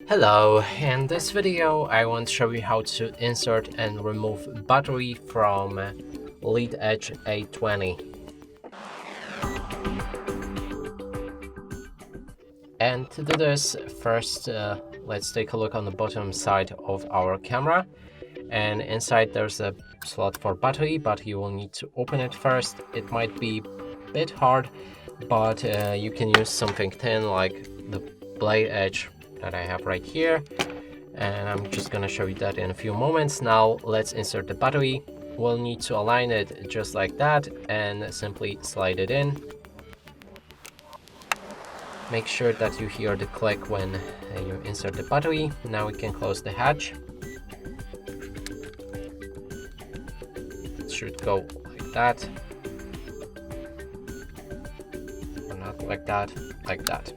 Hello, in this video I want to show you how to insert and remove battery from LeadEdge A20. And to do this, first let's take a look on the bottom side of our camera. And inside there's a slot for battery, but you will need to open it first. It might be a bit hard, but you can use something thin like the blade edge that I have right here, and I'm just gonna show you that in a few moments. Now let's insert the battery. We'll need to align it just like that and simply slide it in. Make sure that you hear the click when you insert the battery. Now we can close the hatch. It should go like that, or not like that, like that.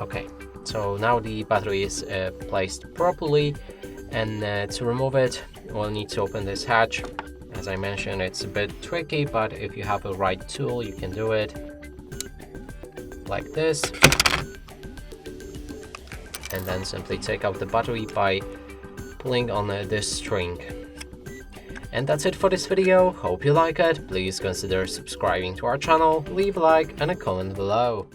Okay, so now the battery is placed properly, and to remove it, we'll need to open this hatch. As I mentioned, it's a bit tricky, but if you have the right tool, you can do it like this. And then simply take out the battery by pulling on this string. And that's it for this video. Hope you like it. Please consider subscribing to our channel, leave a like and a comment below.